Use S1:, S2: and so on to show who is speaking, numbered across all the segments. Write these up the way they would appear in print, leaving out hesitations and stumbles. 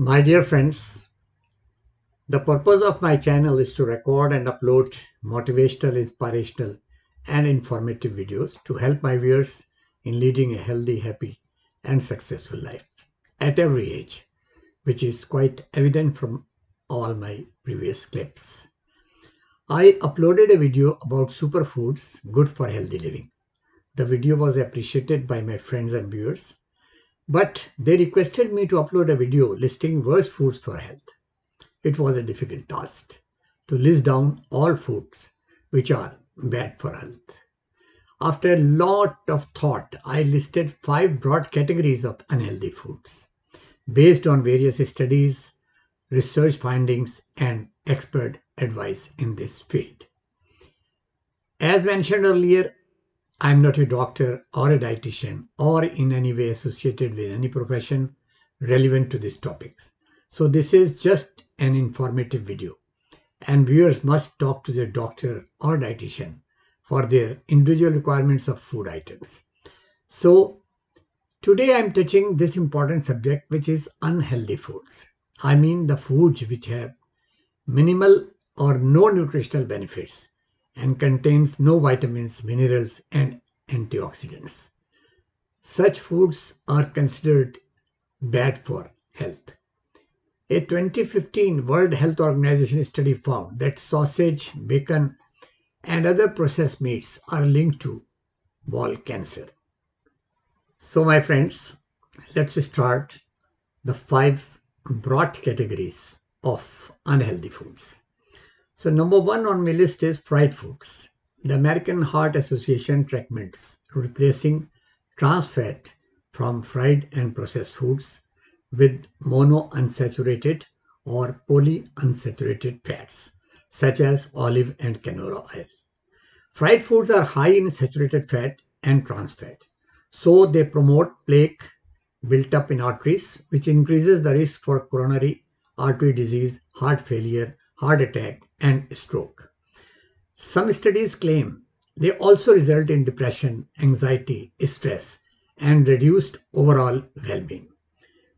S1: My dear friends, the purpose of my channel is to record and upload motivational, inspirational, and informative videos to help my viewers in leading a healthy, happy, and successful life at every age, which is quite evident from all my previous clips. I uploaded a video about superfoods good for healthy living. The video was appreciated by my friends and viewers, but they requested me to upload a video listing worst foods for health. It was a difficult task to list down all foods which are bad for health. After a lot of thought, I listed 5 broad categories of unhealthy foods based on various studies, research findings, and expert advice in this field. As mentioned earlier, I am not a doctor or a dietitian or in any way associated with any profession relevant to these topics. So this is just an informative video, and viewers must talk to their doctor or dietitian for their individual requirements of food items. So today I am touching this important subject, which is unhealthy foods. I mean the foods which have minimal or no nutritional benefits and contains no vitamins, minerals, and antioxidants. Such foods are considered bad for health. A 2015 World Health Organization study found that sausage, bacon, and other processed meats are linked to bowel cancer. So my friends, let's start the 5 broad categories of unhealthy foods. So number 1 on my list is fried foods. The American Heart Association recommends replacing trans fat from fried and processed foods with monounsaturated or polyunsaturated fats, such as olive and canola oil. Fried foods are high in saturated fat and trans fat, so they promote plaque buildup in arteries, which increases the risk for coronary artery disease, heart failure, heart attack, and stroke. Some studies claim they also result in depression, anxiety, stress, and reduced overall well-being.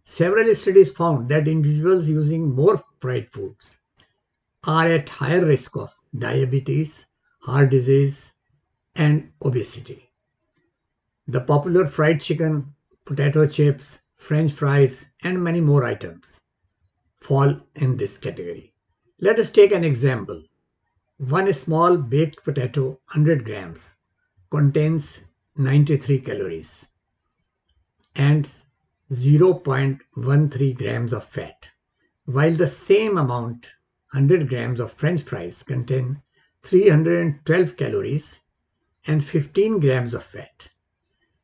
S1: Several studies found that individuals using more fried foods are at higher risk of diabetes, heart disease, and obesity. The popular fried chicken, potato chips, French fries, and many more items fall in this category. Let us take an example. One small baked potato, 100 grams, contains 93 calories and 0.13 grams of fat, while the same amount, 100 grams of French fries, contain 312 calories and 15 grams of fat.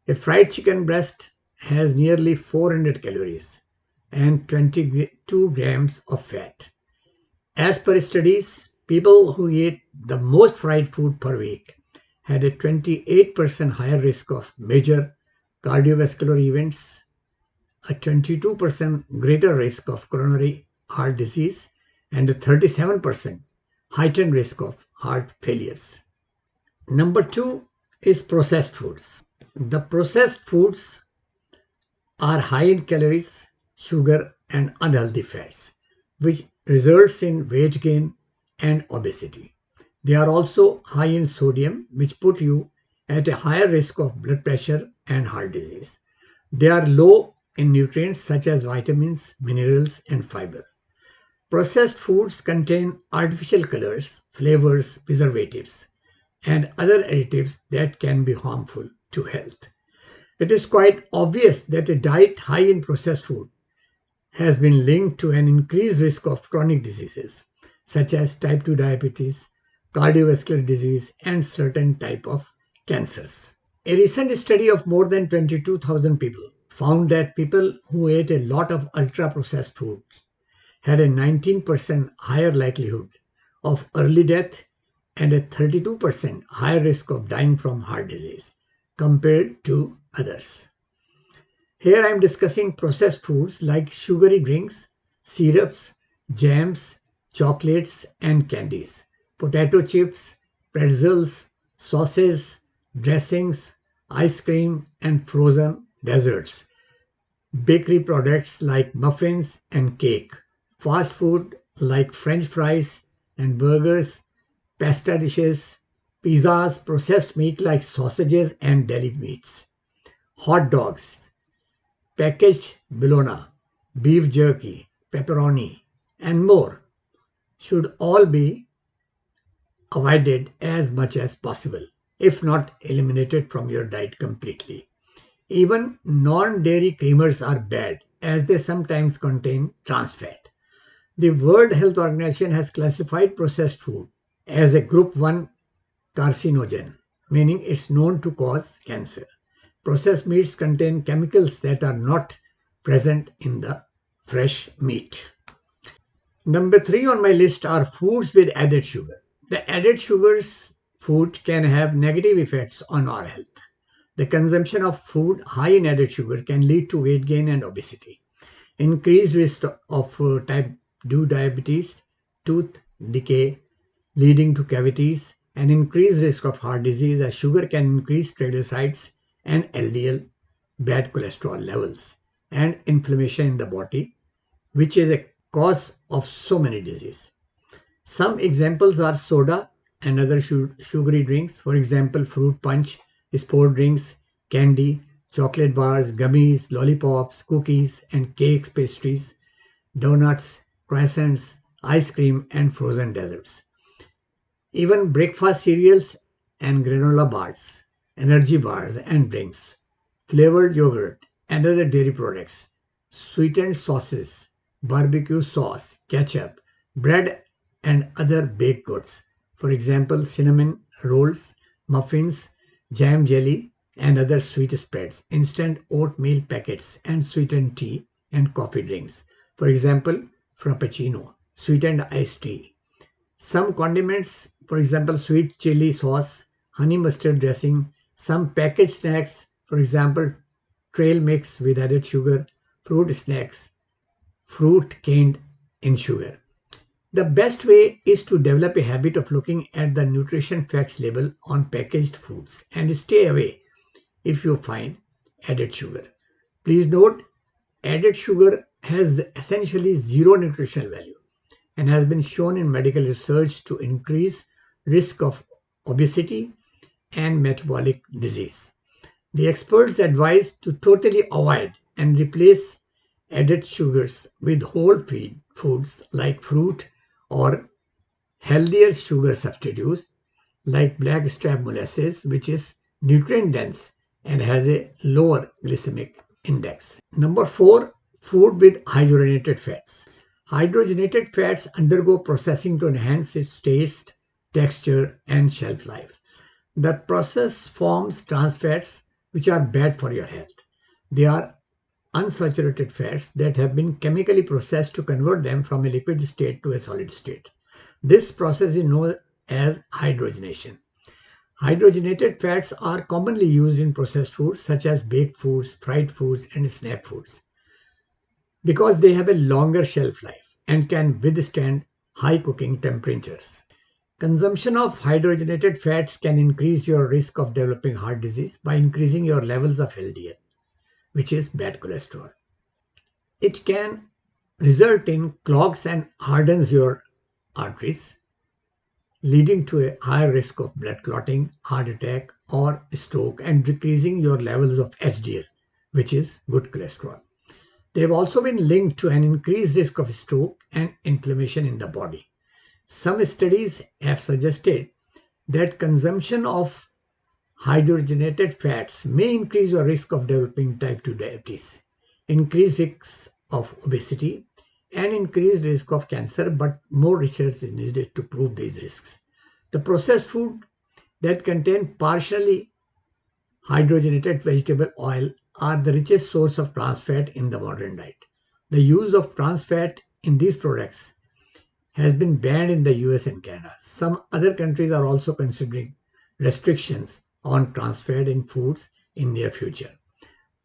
S1: A fried chicken breast has nearly 400 calories and 22 grams of fat. As per studies, people who eat the most fried food per week had a 28% higher risk of major cardiovascular events, a 22% greater risk of coronary heart disease, and a 37% heightened risk of heart failures. Number 2 is processed foods. The processed foods are high in calories, sugar, and unhealthy fats, which results in weight gain and obesity. They are also high in sodium, which put you at a higher risk of blood pressure and heart disease. They are low in nutrients such as vitamins, minerals, and fiber. Processed foods contain artificial colors, flavors, preservatives, and other additives that can be harmful to health. It is quite obvious that a diet high in processed food has been linked to an increased risk of chronic diseases such as type 2 diabetes, cardiovascular disease, and certain type of cancers. A recent study of more than 22,000 people found that people who ate a lot of ultra-processed foods had a 19% higher likelihood of early death and a 32% higher risk of dying from heart disease compared to others. Here I am discussing processed foods like sugary drinks, syrups, jams, chocolates, and candies, potato chips, pretzels, sauces, dressings, ice cream, and frozen desserts. bakery products like muffins and cake, fast food like French fries and burgers, pasta dishes, pizzas, processed meat like sausages and deli meats, hot dogs, packaged bologna, beef jerky, pepperoni, and more should all be avoided as much as possible, if not eliminated from your diet completely. Even non-dairy creamers are bad as they sometimes contain trans fat. The World Health Organization has classified processed food as a group 1 carcinogen, meaning it's known to cause cancer. Processed meats contain chemicals that are not present in the fresh meat. Number 3 on my list are foods with added sugar. The added sugars food can have negative effects on our health. The consumption of food high in added sugar can lead to weight gain and obesity, increased risk of type 2 diabetes, tooth decay leading to cavities, and increased risk of heart disease as sugar can increase triglycerides and LDL, bad cholesterol levels, and inflammation in the body, which is a cause of so many diseases. Some examples are soda and other sugary drinks, for example, fruit punch, sport drinks, candy, chocolate bars, gummies, lollipops, cookies, and cakes, pastries, donuts, croissants, ice cream, and frozen desserts. Even breakfast cereals and granola bars, energy bars and drinks, flavored yogurt and other dairy products, sweetened sauces, barbecue sauce, ketchup, bread and other baked goods. For example, cinnamon rolls, muffins, jam jelly and other sweet spreads, instant oatmeal packets and sweetened tea and coffee drinks. For example, frappuccino, sweetened iced tea. Some condiments, for example, sweet chili sauce, honey mustard dressing, some packaged snacks, for example, trail mix with added sugar, fruit snacks, fruit caned in sugar. The best way is to develop a habit of looking at the nutrition facts label on packaged foods and stay away if you find added sugar. Please note, added sugar has essentially zero nutritional value and has been shown in medical research to increase risk of obesity and metabolic disease. The experts advise to totally avoid and replace added sugars with whole feed foods like fruit or healthier sugar substitutes like blackstrap molasses, which is nutrient dense and has a lower glycemic index. Number 4, food with hydrogenated fats. Hydrogenated fats undergo processing to enhance its taste, texture, and shelf life. The process forms trans fats, which are bad for your health. They are unsaturated fats that have been chemically processed to convert them from a liquid state to a solid state. This process is known as hydrogenation. Hydrogenated fats are commonly used in processed foods such as baked foods, fried foods, and snack foods because they have a longer shelf life and can withstand high cooking temperatures. Consumption of hydrogenated fats can increase your risk of developing heart disease by increasing your levels of LDL, which is bad cholesterol. It can result in clogs and hardens your arteries, leading to a higher risk of blood clotting, heart attack, or stroke, and decreasing your levels of HDL, which is good cholesterol. They have also been linked to an increased risk of stroke and inflammation in the body. Some studies have suggested that consumption of hydrogenated fats may increase your risk of developing type 2 diabetes, increased risks of obesity, and increased risk of cancer, but more research is needed to prove these risks. The processed food that contain partially hydrogenated vegetable oil are the richest source of trans fat in the modern diet. The use of trans fat in these products has been banned in the US and Canada. Some other countries are also considering restrictions on trans fat in foods in near future.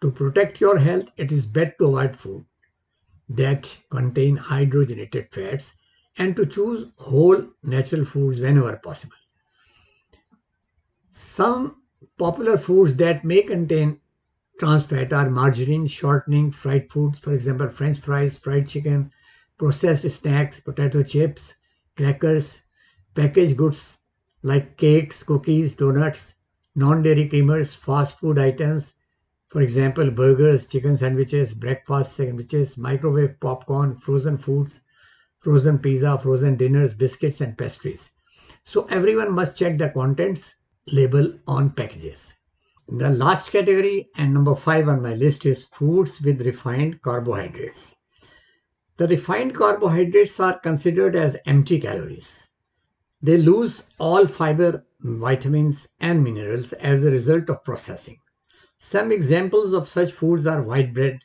S1: To protect your health, it is better to avoid food that contain hydrogenated fats and to choose whole natural foods whenever possible. Some popular foods that may contain Trans fat are margarine, shortening, fried foods, for example, French fries, fried chicken, processed snacks, potato chips, crackers, packaged goods like cakes, cookies, donuts, non-dairy creamers, fast food items, for example, burgers, chicken sandwiches, breakfast sandwiches, microwave popcorn, frozen foods, frozen pizza, frozen dinners, biscuits, and pastries. So everyone must check the contents label on packages. The last category and number 5 on my list is foods with refined carbohydrates. The refined carbohydrates are considered as empty calories. They lose all fiber, vitamins, and minerals as a result of processing. Some examples of such foods are white bread,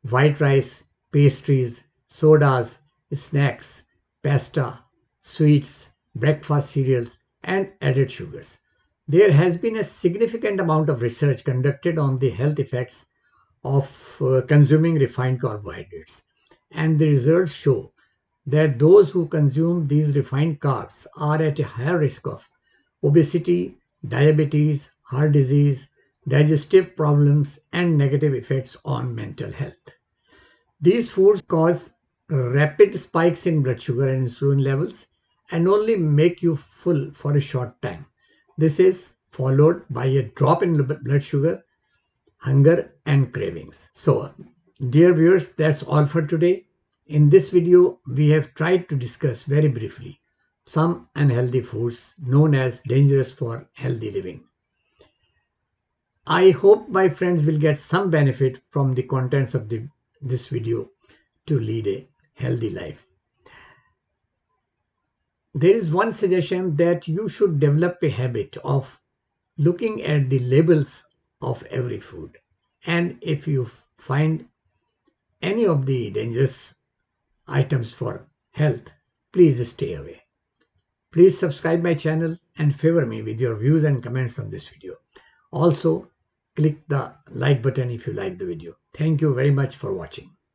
S1: white rice, pastries, sodas, snacks, pasta, sweets, breakfast cereals, and added sugars. There has been a significant amount of research conducted on the health effects of consuming refined carbohydrates, and the results show that those who consume these refined carbs are at a higher risk of obesity, diabetes, heart disease, digestive problems, and negative effects on mental health. These foods cause rapid spikes in blood sugar and insulin levels and only make you full for a short time. This is followed by a drop in blood sugar, hunger, and cravings. So, dear viewers, that's all for today. In this video, we have tried to discuss very briefly some unhealthy foods known as dangerous for healthy living. I hope my friends will get some benefit from the contents of this video to lead a healthy life. There is one suggestion that you should develop a habit of looking at the labels of every food. And if you find any of the dangerous items for health, please stay away. Please subscribe my channel and favor me with your views and comments on this video. Also, click the like button if you like the video. Thank you very much for watching.